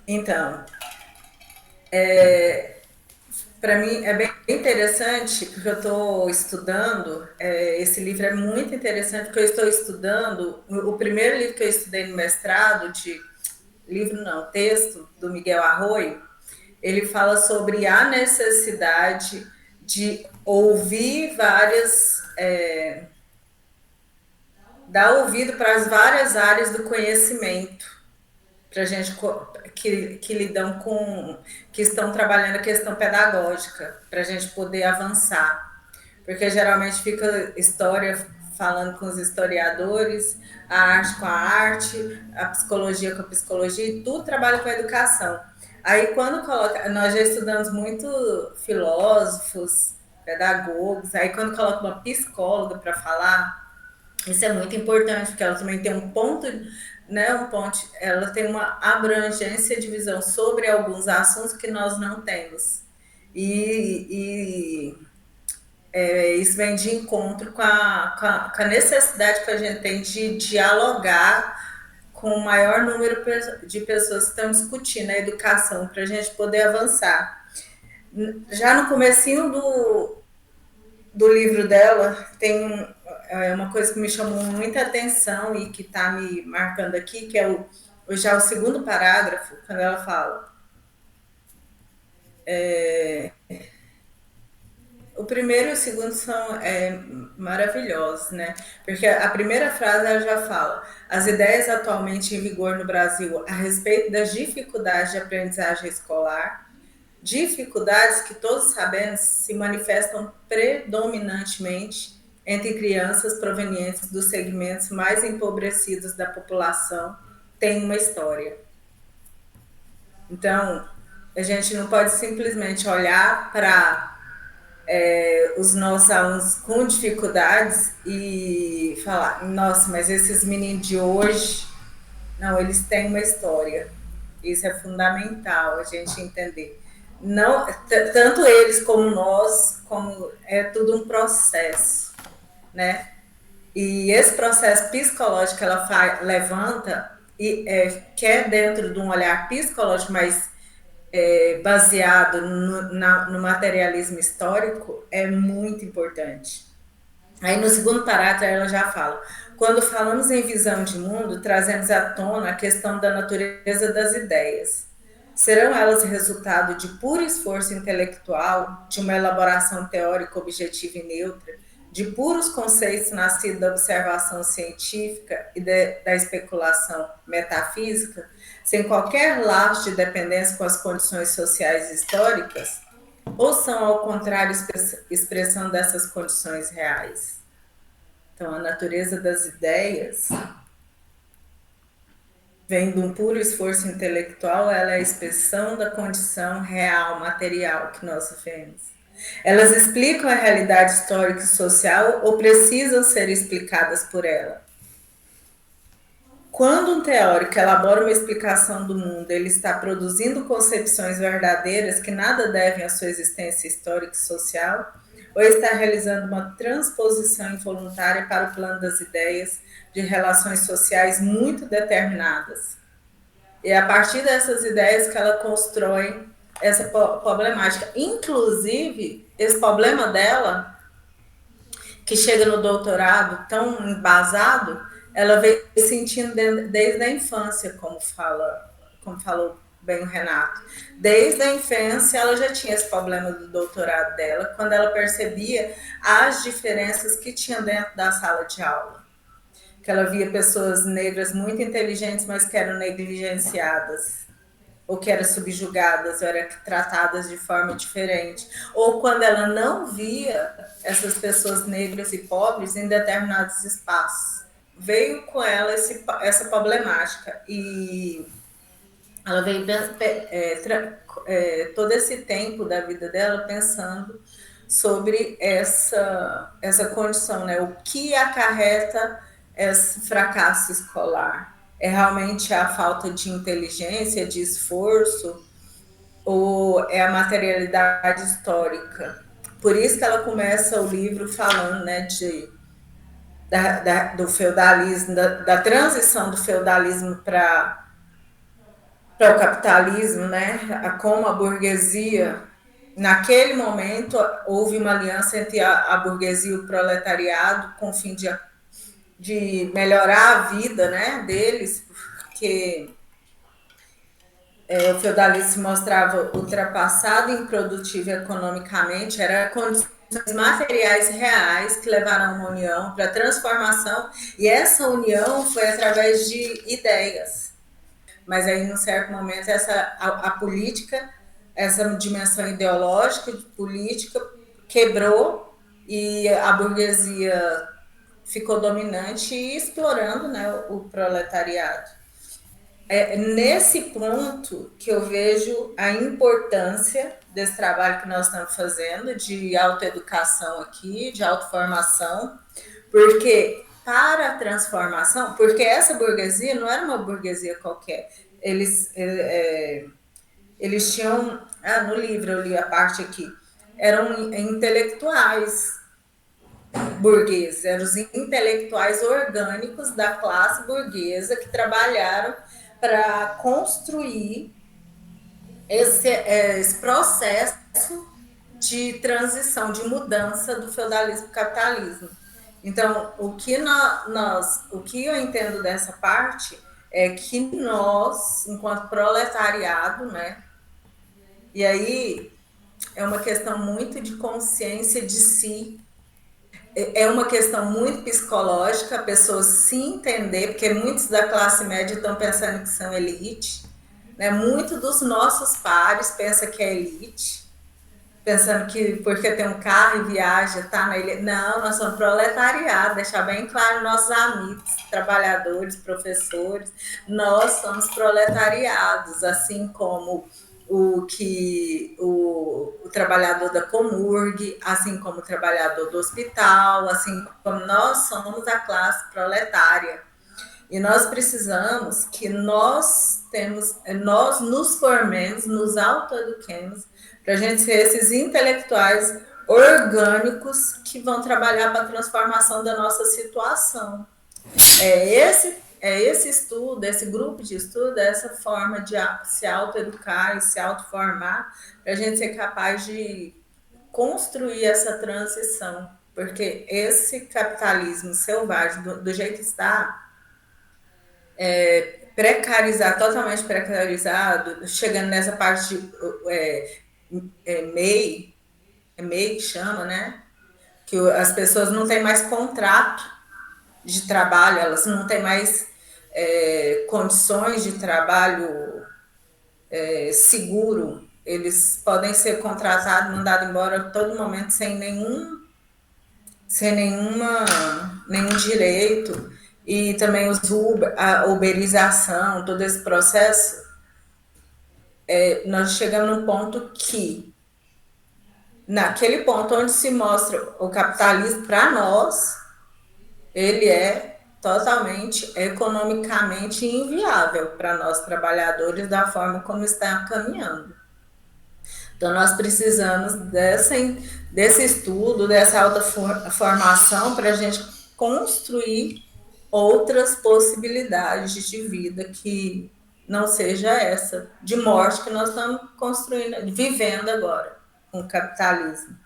Então, para mim é bem interessante, porque eu estou estudando, esse livro é muito interessante, porque eu estou estudando, o primeiro livro que eu estudei no mestrado, livro não, texto, do Miguel Arroyo, ele fala sobre a necessidade de ouvir dar ouvido para as várias áreas do conhecimento, para gente que lidam com, que estão trabalhando a questão pedagógica, para a gente poder avançar. Porque geralmente fica história falando com os historiadores, a arte com a arte, a psicologia com a psicologia, e tudo trabalha com a educação. Aí quando coloca, nós já estudamos muito filósofos, pedagogos, aí quando coloca uma psicóloga para falar, isso é muito importante, porque ela também tem um ponto, né, ela tem uma abrangência de visão sobre alguns assuntos que nós não temos. E isso vem de encontro com a necessidade que a gente tem de dialogar com o maior número de pessoas que estão discutindo a educação para a gente poder avançar. Já no comecinho do livro dela tem uma coisa que me chamou muita atenção e que está me marcando aqui, que é já o segundo parágrafo, quando ela fala. O primeiro e o segundo são maravilhosos, né? Porque a primeira frase ela já fala: as ideias atualmente em vigor no Brasil a respeito das dificuldades de aprendizagem escolar, dificuldades que todos sabemos se manifestam predominantemente entre crianças provenientes dos segmentos mais empobrecidos da população, têm uma história. Então, a gente não pode simplesmente olhar para os nossos alunos com dificuldades e falar, nossa, mas esses meninos de hoje, não, eles têm uma história. Isso é fundamental a gente entender. Não, tanto eles como nós, como é tudo um processo, né? E esse processo psicológico que ela levanta que é dentro de um olhar psicológico, mas baseado no materialismo histórico, é muito importante. Aí no segundo parágrafo ela já fala: quando falamos em visão de mundo, trazemos à tona a questão da natureza das ideias. Serão elas resultado de puro esforço intelectual, de uma elaboração teórica objetiva e neutra, de puros conceitos nascidos da observação científica e da especulação metafísica, sem qualquer laço de dependência com as condições sociais históricas? Ou são, ao contrário, expressão dessas condições reais? Então, a natureza das ideias vem de um puro esforço intelectual, ela é a expressão da condição real, material que nós vivemos. Elas explicam a realidade histórica e social ou precisam ser explicadas por ela? Quando um teórico elabora uma explicação do mundo, ele está produzindo concepções verdadeiras que nada devem à sua existência histórica e social, ou está realizando uma transposição involuntária para o plano das ideias de relações sociais muito determinadas? E é a partir dessas ideias que ela constrói essa problemática. Inclusive, esse problema dela, que chega no doutorado tão embasado, ela veio sentindo desde a infância, como falou bem o Renato. Desde a infância, ela já tinha esse problema do doutorado dela, quando ela percebia as diferenças que tinha dentro da sala de aula. Que ela via pessoas negras muito inteligentes, mas que eram negligenciadas, ou que eram subjugadas, ou eram tratadas de forma diferente. Ou quando ela não via essas pessoas negras e pobres em determinados espaços. Veio com ela essa problemática e ela veio todo esse tempo da vida dela pensando sobre essa condição, né? O que acarreta esse fracasso escolar? É realmente a falta de inteligência, de esforço, ou é a materialidade histórica? Por isso que ela começa o livro falando, né, do feudalismo, da transição do feudalismo para para o capitalismo, né? Como a burguesia, naquele momento, houve uma aliança entre a burguesia e o proletariado com o fim de melhorar a vida, né, deles, porque o feudalismo se mostrava ultrapassado e improdutivo economicamente, era condições materiais reais que levaram a uma união para transformação, e essa união foi através de ideias. Mas aí, num certo momento, a política, essa dimensão ideológica, política, quebrou e a burguesia ficou dominante e explorando, né, o proletariado. É nesse ponto que eu vejo a importância desse trabalho que nós estamos fazendo de autoeducação aqui, de autoformação, porque para a transformação, porque essa burguesia não era uma burguesia qualquer, eles tinham, no livro eu li a parte aqui, eram intelectuais burgueses, eram os intelectuais orgânicos da classe burguesa que trabalharam para construir esse processo de transição, de mudança do feudalismo para o capitalismo. Então, o que eu entendo dessa parte é que nós, enquanto proletariado, né, e aí é uma questão muito de consciência de si, é uma questão muito psicológica, a pessoa se entender, porque muitos da classe média estão pensando que são elite, né? Muitos dos nossos pares pensam que é elite, pensando que porque tem um carro e viaja, tá na ilha. Não, nós somos proletariado, deixar bem claro nossos amigos, trabalhadores, professores, nós somos proletariados, assim como o trabalhador da Comurg, assim como o trabalhador do hospital, assim como nós somos a classe proletária. E nós precisamos que nós nos formemos, nos autoeduquemos, para a gente ser esses intelectuais orgânicos que vão trabalhar para a transformação da nossa situação. É esse estudo, esse grupo de estudo, essa forma de se autoeducar e se autoformar, para a gente ser capaz de construir essa transição. Porque esse capitalismo selvagem, do jeito que está, precarizado, totalmente precarizado, chegando nessa parte de MEI, MEI que chama, né? Que as pessoas não têm mais contrato de trabalho, elas não têm mais condições de trabalho seguro, eles podem ser contratados, mandados embora a todo momento sem nenhum direito, e também a uberização, todo esse processo, nós chegamos num ponto que, naquele ponto onde se mostra o capitalismo para nós, ele é totalmente economicamente inviável para nós trabalhadores da forma como está caminhando. Então, nós precisamos desse estudo, dessa alta formação para a gente construir outras possibilidades de vida que não seja essa de morte que nós estamos construindo, vivendo agora com o capitalismo.